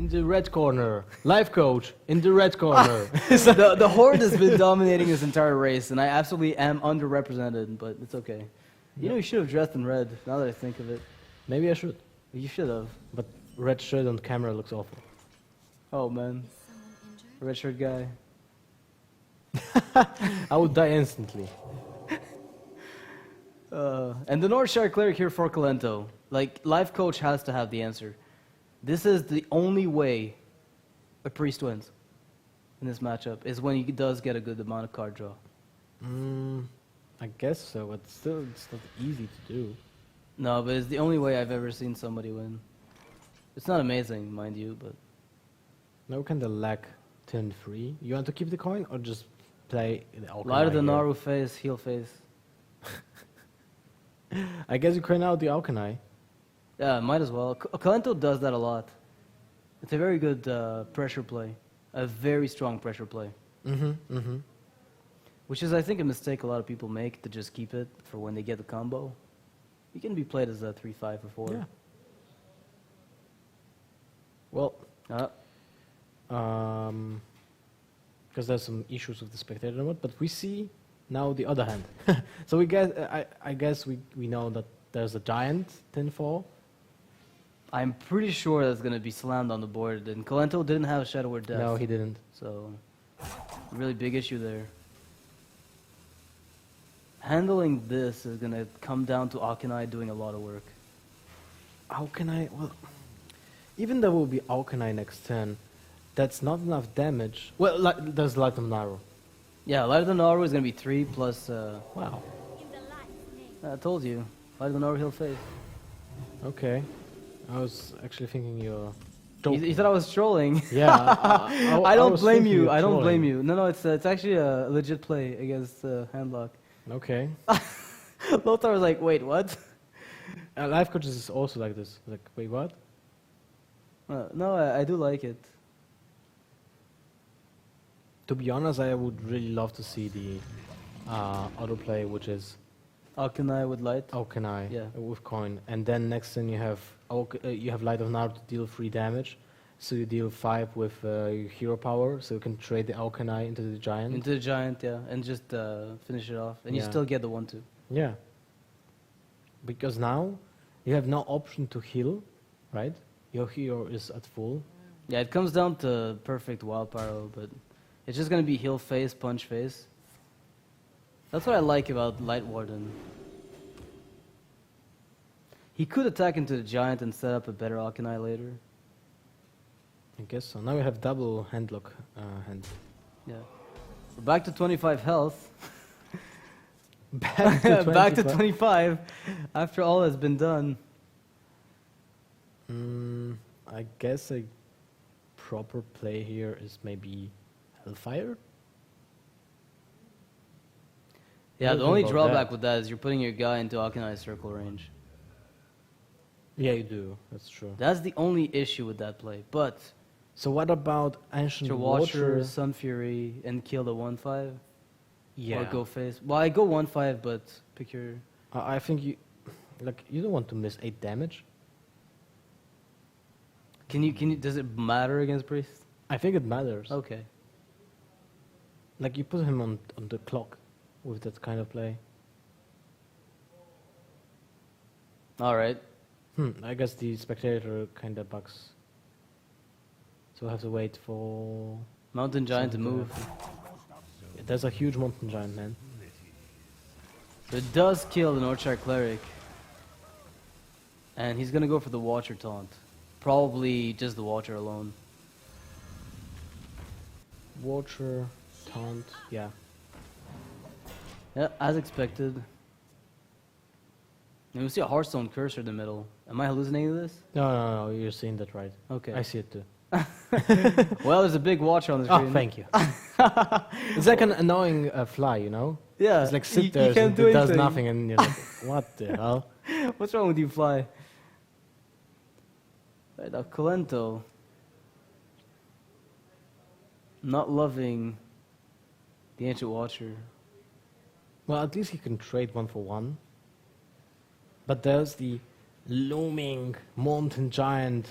in the red corner. Lifecoach in the red corner. The Horde has been dominating this entire race, and I absolutely am underrepresented, but it's okay. You know, you should have dressed in red, now that I think of it. Maybe I should. You should have. But red shirt on camera looks awful. Oh, man. Red shirt guy. I would die instantly. And the Northshire Cleric here for Kolento. Like, Lifecoach has to have the answer. This is the only way a priest wins in this matchup, is when he does get a good amount of card draw. I guess so, but still, it's not easy to do. No, but it's the only way I've ever seen somebody win. It's not amazing, mind you, but... No kind of lack turn 3. You want to keep the coin or just play the Alchemy? Light of the Naru phase, heal phase. I guess you coin out the Alchemy. Yeah, might as well. Kolento does that a lot. It's a very good pressure play. A very strong pressure play. Which is, I think, a mistake a lot of people make, to just keep it for when they get the combo. You can be played as a 3-5 or 4. Yeah. Well, because there's some issues with the spectator mode, but we see now the other hand. So we guess, I guess we know that there's a giant 10-4. I'm pretty sure that's going to be slammed on the board, and Kolento didn't have Shadow Word Death. No, he didn't. So, really big issue there. Handling this is going to come down to Akanai doing a lot of work. Akanai, well, even there will be Akanai next turn, that's not enough damage. Well, there's Light of Naru. Yeah, Light of the Naru is going to be 3 plus... Wow. I told you. Light of the Naru heal phase. Okay. I was actually thinking you're... You thought I was trolling? Yeah. I don't blame you. I don't blame you. No, it's actually a legit play against Handlock. Okay. Lothar was like, wait, what? Lifecoach is also like this. Like, wait, what? No, I do like it. To be honest, I would really love to see the autoplay, which is Akanai with light. Akanai Yeah. with coin, and then next turn you have Light of Naru to deal 3 damage, so you deal 5 with your hero power, so you can trade the Akanai into the giant. Into the giant, yeah, and just finish it off, and you Yeah. still get the 1/2. Yeah. Because now you have no option to heal, right? Your hero is at full. Yeah, it comes down to perfect wild pyro, but it's just gonna be heal phase, punch phase. That's what I like about Light Warden. He could attack into the giant and set up a better Akanai later. I guess so. Now we have double handlock hand. Yeah. We're back to 25 health. Back to Back to 25 after all has been done. I guess a proper play here is maybe Hellfire? Yeah, the Thinking only about drawback that. with that is you're putting your guy into Akanai's circle range. Yeah, you do. That's true. That's the only issue with that play. But So what about Ancient to Watcher, Watcher? Sun Fury, and kill the 1/5? Yeah. Or go face. Well, I go 1/5, but pick your... I think you don't want to miss 8 damage. Can you, does it matter against Priest? I think it matters. Okay. Like you put him on the clock with that kind of play. Alright. I guess the spectator kind of bugs. So I have to wait for... Mountain Giant to move. There's a huge mountain giant, man. So it does kill the Northshire Cleric. And he's gonna go for the Watcher taunt. Probably just the Watcher alone. Watcher, taunt, yeah. Yeah, as expected. And we see a Hearthstone cursor in the middle. Am I hallucinating this? No, you're seeing that right. Okay. I see it too. Well, there's a big Watcher on the screen. Oh, thank you. It's like an annoying fly, you know? Yeah. It's like sit you there can't and do it does anything. nothing and you're like, what the hell? What's wrong with you, fly? Right, now Kolento. Not loving the Ancient Watcher. Well, at least he can trade 1 for 1. But there's the looming mountain giant.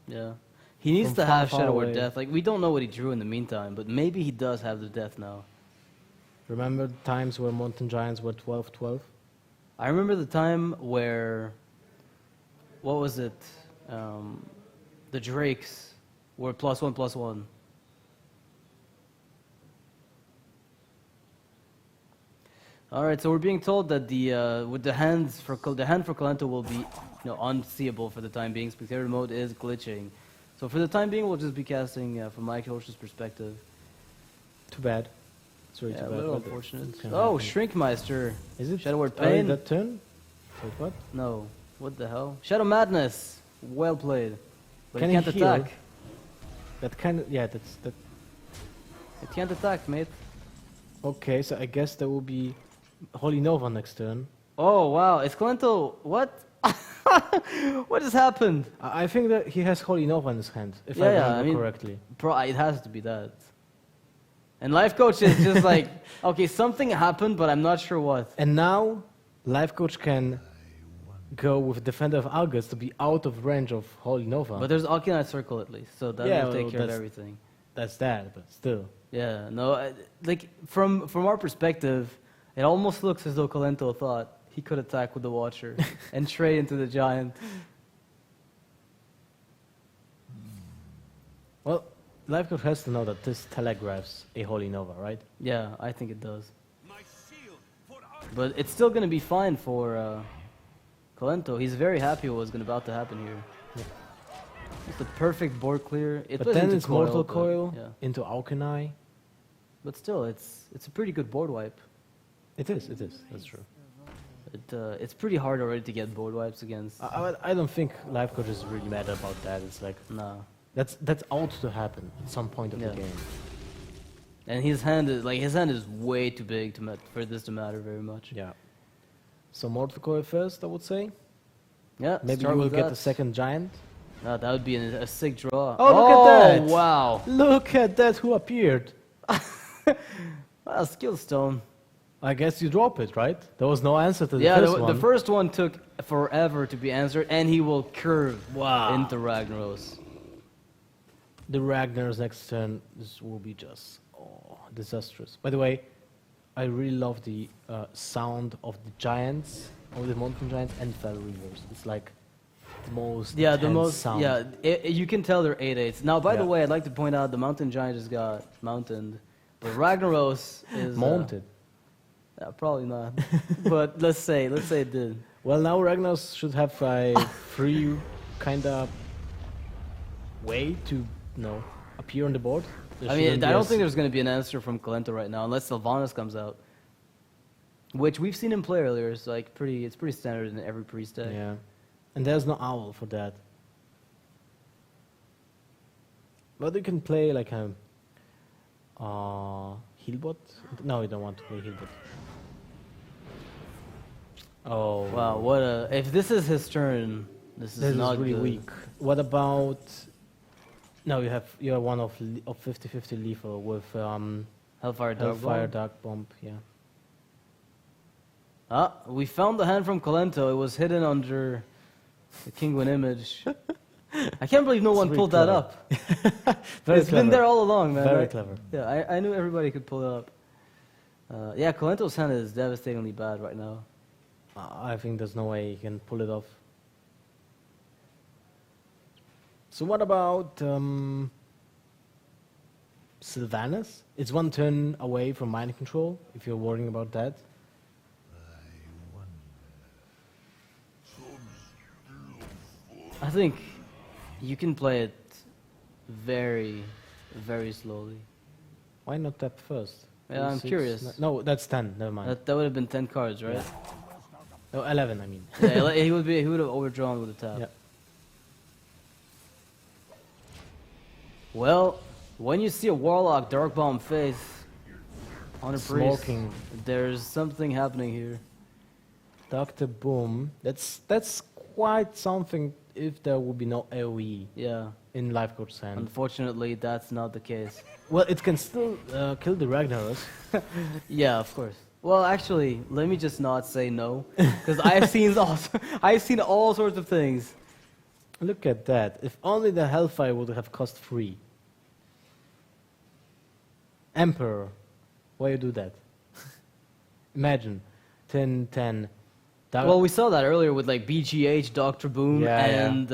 Yeah. He needs From to far, have far Shadow Word away. Death. Like, we don't know what he drew in the meantime, but maybe he does have the death now. Remember the times where Mountain Giants were 12-12? I remember the time where, what was it? The Drakes were +1/+1. All right, so we're being told that with the hand for Kolento will be unseeable for the time being. Spectator mode is glitching, so for the time being we'll just be casting from my coach's perspective. Too bad. It's really Yeah, too a bad. little but unfortunate. it can Oh, happen. Shrinkmeister. Is it Shadow Word early Pain? that turn? Wait, what? No, what the hell? Shadow Madness. Well played, but Can it he can't heal? attack. That kind of that. It can't attack, mate. Okay, so I guess there will be Holy Nova next turn. Oh wow, is Kolento what? What has happened? I think that he has Holy Nova in his hand, if Yeah, I yeah, remember I mean- correctly. Bro, it has to be that. And Life Coach is just like, okay, something happened, but I'm not sure what. And now, Life Coach can go with Defender of Argus to be out of range of Holy Nova. But there's Alkinite Circle at least, so that Yeah, will take well, care of that's- everything. That's that, but still. Yeah, no, like from our perspective, it almost looks as though Kolento thought he could attack with the Watcher and trade into the Giant. Well, Life Coach has to know that this telegraphs a Holy Nova, right? Yeah, I think it does. But it's still going to be fine for Kolento. He's very happy with what's about to happen here. Yeah. It's the perfect board clear. It But plays then into it's Mortal but- Coil Yeah. into Alkani. But still, it's a pretty good board wipe. It is, that's true. It's pretty hard already to get board wipes against. I don't think Life Coach is really mad about that. It's like, Nah. that's out to happen at some point of Yeah. the game. And his hand is way too big for this to matter very much. Yeah. So Mortal Coil first, I would say. Yeah. Maybe start you will with get that. the second giant. No, that would be a sick draw. Oh, look at that. Wow. Look at that, who appeared. Wow, skill stone. I guess you drop it, right? There was no answer to the Yeah, first the one. first one took forever to be answered, and he will curve Wow. into Ragnaros. The Ragnar's next turn, this will be just disastrous. By the way, I really love the sound of the giants, of the mountain giants and Fell Reavers. It's like the most Yeah, the intense most. sound. Yeah, you can tell they're 8/8s. Now, by the Yeah. way, I'd like to point out the mountain giant just got mountained, but Ragnaros is Mounted. Yeah, probably not. But let's say it did. Well, now Ragnar's should have a free kind of way to, appear on the board. There I mean, shouldn't I be don't a think there's going to be an answer from Kolento right now, unless Sylvanas comes out, which we've seen him play earlier. It's like it's pretty standard in every priest deck. Yeah. And there's no owl for that. But you can play like a healbot. No, you don't want to play healbot. Oh Wow, what a! If this is his turn, this This not is really good. weak. What about? No, you are one of 50-50 lethal with Hellfire Dark Hellfire Bomb. Dark Bomb. Yeah. Ah, we found the hand from Kolento. It was hidden under the Kinguin image. I can't believe no one really pulled that clever. up. Very It's been there all along, man. Very clever. Yeah, I knew everybody could pull it up. Yeah, Kolento's hand is devastatingly bad right now. I think there's no way he can pull it off. So what about Sylvanas? It's one turn away from mind control, if you're worrying about that. I think you can play it very, very slowly. Why not tap first? Yeah, I'm 6, curious. No, that's 10, never mind. That would have been 10 cards, right? No, 11, I mean. Yeah, he would have overdrawn with a tap. Yeah. Well, when you see a Warlock Dark Bomb face on a priest, Smoking. there's something happening here. Dr. Boom. That's quite something if there would be no AoE Yeah, in Life Coach's hand. unfortunately, that's not the case. Well, it can still kill the Ragnaros. Yeah, of course. Well, actually, let me just not say no, because I've seen all sorts of things. Look at that. If only the Hellfire would have cost 3. Emperor. Why you do that? Imagine. 10, 10. Well, we saw that earlier with like BGH, Dr. Boom, Yeah, and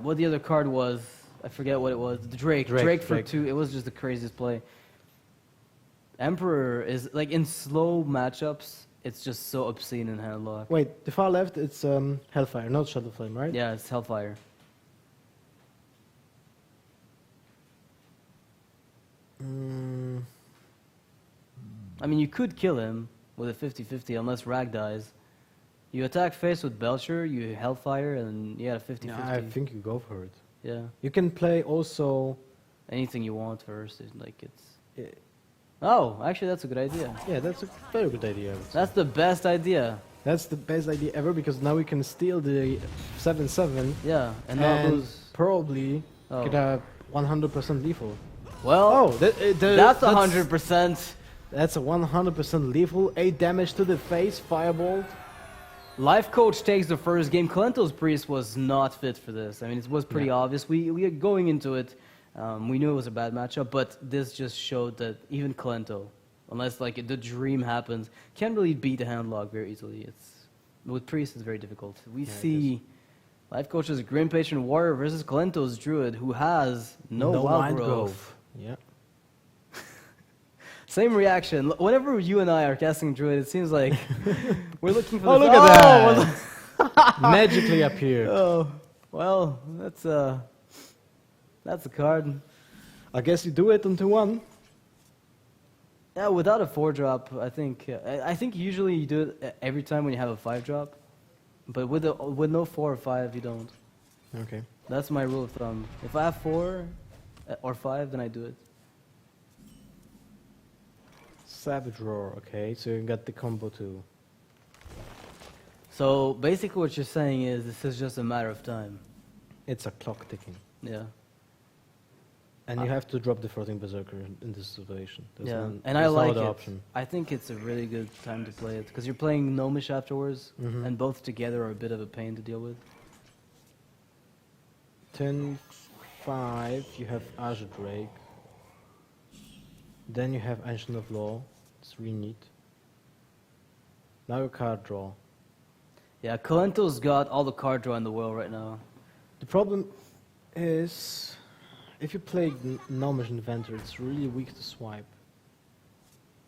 what the other card was. I forget what it was. The Drake. Drake for 2. It was just the craziest play. Emperor is like in slow matchups. It's just so obscene in handlock. Wait, the far left, it's Hellfire, not Shadow Flame, right? Yeah, it's Hellfire. I mean, you could kill him with a 50-50 unless Rag dies. You attack face with Belcher, you Hellfire, and you got a 50-50. Yeah, I think you go for it. Yeah. You can play also... Anything you want first. Like it's... Yeah, Oh, actually, that's a good idea. yeah, that's a very good idea. I would say. That's the best idea. That's the best idea ever because now we can steal the 7-7 Yeah, and not lose. probably Oh. get a 100% lethal. Well, Oh, that's 100%. That's a 100% lethal. 8 damage to the face, Firebolt. Lifecoach takes the first game. Kolento's Priest was not fit for this. I mean, it was pretty obvious. We are going into it. We knew it was a bad matchup, but this just showed that even Kolento, unless like the dream happens, can't really beat a handlock very easily. It's with Priest, it's very difficult. We see Lifecoach's Grim Patient Warrior versus Kolento's Druid, who has no wild growth. Yeah. Same reaction. Whenever you and I are casting Druid, it seems like we're looking for. Oh, this. look at that! Magically appeared. Oh, well, that's a card. I guess you do it onto 1. Yeah, without a 4-drop, I think. I think usually you do it every time when you have a 5-drop, but with no 4 or 5, you don't. Okay. That's my rule of thumb. If I have 4 or 5, then I do it. Savage Roar, okay, so you got the combo too. So basically what you're saying is this is just a matter of time. It's a clock ticking. Yeah. And you have to drop the Floating Berserker in this situation. And I like no it. option. I think it's a really good time to play it because you're playing Gnomish afterwards, and both together are a bit of a pain to deal with. 10-5, you have Azure Drake. Then you have Ancient of Law. It's really neat. Now you card draw. Yeah, Kolento's got all the card draw in the world right now. The problem is, if you play Gnomish Inventor, it's really weak to swipe.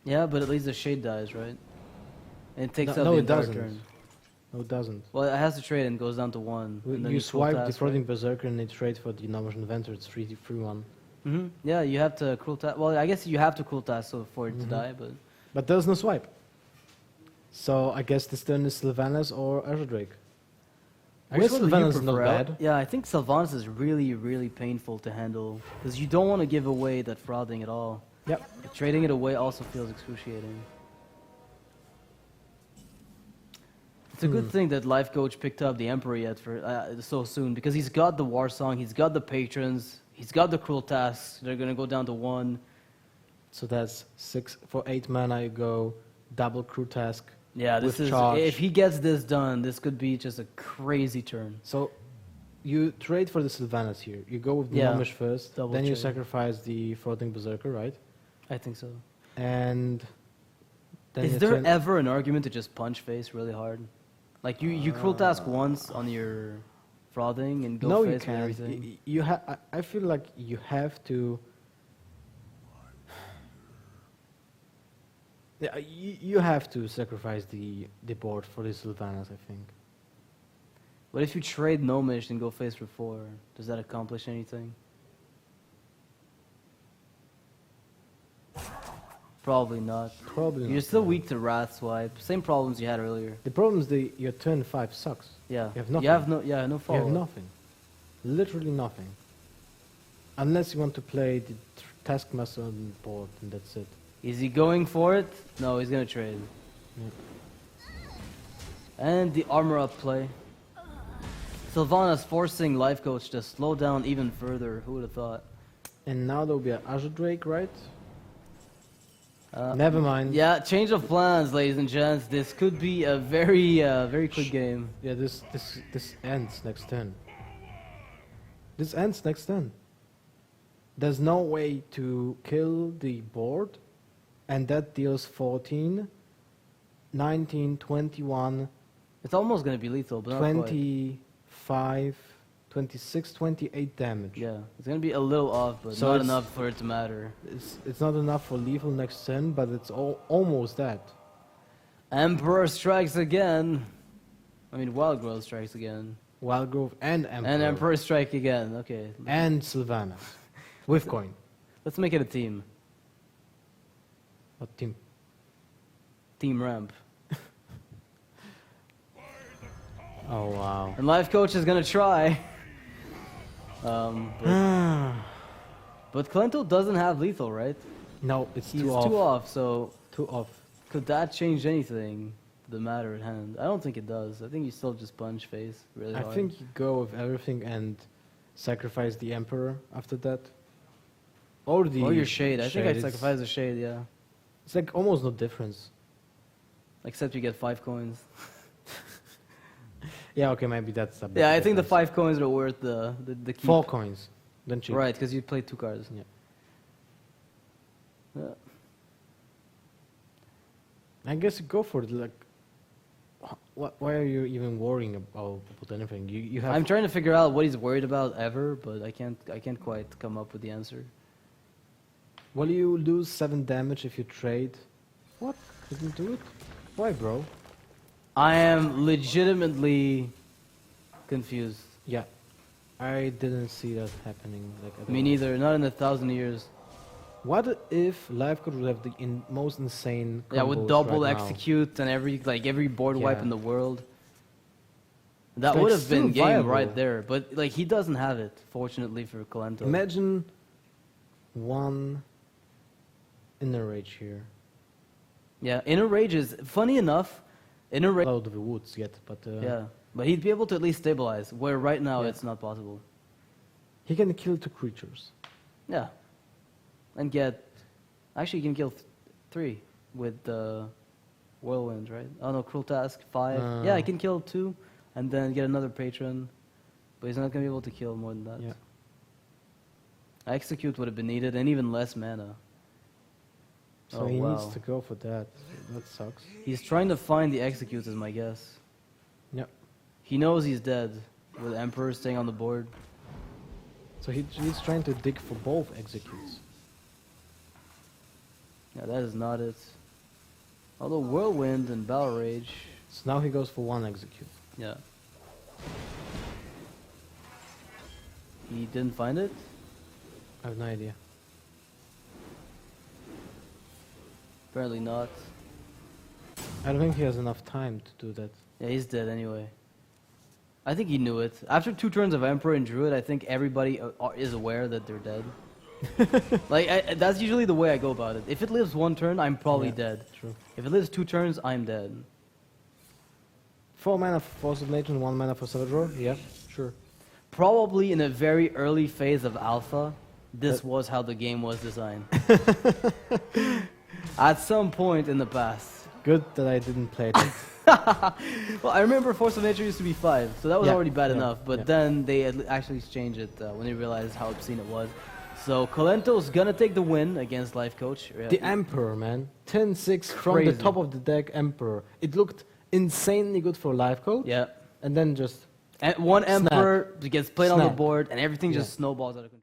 Yeah, but at least the shade dies, right? And it takes No, up no, the it entire doesn't. turn. No, it doesn't. Well, it has to trade and goes down to 1. And then You full swipe the task, Floating right? Berserker and you trade for the Gnomish Inventor, it's 3-1. Yeah, you have to cruel task. Well, I guess you have to cruel task for it to die, but But there's no swipe. So I guess this turn is Sylvanas or Azure Drake. I guess which one do you Sylvanas is not prefer? bad. Yeah, I think Sylvanas is really, really painful to handle because you don't want to give away that frauding at all. Yep. Trading it away also feels excruciating. It's a good thing that Lifecoach picked up the Emperor yet for so soon because he's got the War Song, he's got the Patrons, he's got the Cruel Tasks. They're gonna go down to 1. So that's 6 for 8 mana. You go double crew task. Yeah, this with is charge. if he gets this done, this could be just a crazy turn. So you trade for the Sylvanas here. You go with the Yeah. Gnomish first, Double then you trade. sacrifice the Floating Berserker, right? I think so. And then Is you there turn- ever an argument to just punch face really hard? Like you Cruel Task once on your frauding and go no, face you with can't. everything. You I feel like you have to. Yeah, you have to sacrifice the board for the Sylvanas, I think. But if you trade Gnomish and go face for 4, does that accomplish anything? Probably not. Probably You're not, still no. weak to Wrath Swipe. Same problems you had earlier. The problem is your turn 5 sucks. Yeah. You have nothing. You have no You have follow. nothing. Literally nothing. Unless you want to play the Taskmaster on the board, and that's it. Is he going for it? No, he's gonna trade. Yeah. And the armor up play. Sylvanas forcing Lifecoach to slow down even further. Who would have thought? And now there will be an Azure Drake, right? Never mind. Yeah, change of plans, ladies and gents. This could be a very quick game. Yeah, this ends next turn. This ends next turn. There's no way to kill the board, and that deals 14, 19, 21, It's almost gonna be lethal, but not quite. 25, 26, 28 damage. Yeah, it's gonna be a little off, but So not it's- enough for it to matter. It's not enough for lethal next turn, but it's almost that. Emperor strikes again. I mean, Wild Growth strikes again. Wild Growth and Emperor. And Emperor strike again. Okay. And Sylvanas. With coin. Let's make it a team. What team? Team ramp. Oh, wow. And Lifecoach is gonna try. But Kolento doesn't have lethal, right? No, it's He's too off. too off, so Too off. could that change anything to the matter at hand? I don't think it does. I think you still just punch face really I hard. think you go with everything and sacrifice the Emperor after that. Or the Or your shade. I think I'd It's- sacrifice the shade, yeah. It's like almost no difference. Except you get 5 coins. Yeah, okay, maybe that's a bit Yeah, I think the difference. 5 coins are worth the keep. 4 coins. Then cheap. Right, because you played 2 cards. Yeah. Yeah. I guess you go for it. Like, why are you even worrying about anything? You have. I'm trying to figure out what he's worried about ever, but I can't quite come up with the answer. Well, you lose 7 damage if you trade. What? Couldn't do it? Why, bro? I am legitimately confused. Yeah, I didn't see that happening. Like, at Me all. neither, not in 1,000 years. What if Lifecoach would have the most insane? Yeah, with combos double right now? execute and every board wipe Yeah. in the world. That like would have been still game viable. right there, but like he doesn't have it, fortunately for Kolento. Imagine one inner rage here. Yeah, Inner Rage is funny enough. Inner Rage, Out of the woods yet, but yeah, but he'd be able to at least stabilize. Where right now Yeah. it's not possible. he can kill 2 creatures. Yeah, and get actually you can kill 3 with the Whirlwind, right? Oh no, Cruel Task 5. Yeah, he can kill 2 and then get another patron, but he's not gonna be able to kill more than that. Yeah. Execute would have been needed and even less mana. So Oh, he wow. needs to go for that. That sucks. He's trying to find the execute, is my guess. Yep. He knows he's dead with Emperor staying on the board. So he's trying to dig for both executes. Yeah, that is not it. Although Whirlwind and Battle Rage, So now he goes for 1 execute. yeah. He didn't find it? I have no idea. Apparently not. I don't think he has enough time to do that. Yeah, he's dead anyway. I think he knew it. After 2 turns of Emperor and Druid, I think everybody is aware that they're dead. Like, that's usually the way I go about it. If it lives 1 turn, I'm probably Yeah, dead. True. If it lives 2 turns, I'm dead. 4 mana for Force of Nature and 1 mana for Savage Roar? Yeah, sure. Probably in a very early phase of alpha, this was how the game was designed. At some point in the past. Good that I didn't play it. Well, I remember Force of Nature used to be 5, so that was Yeah, already bad yeah, enough. But yeah. then they actually changed it when they realized how obscene it was. So Kolento's gonna take the win against Lifecoach. The Emperor, man. 10-6 from the Crazy. top of the deck, Emperor. It looked insanely good for Lifecoach. Yeah. And then just And one Snap. Emperor gets played on the Snap. board, and everything Yeah. just snowballs out of control.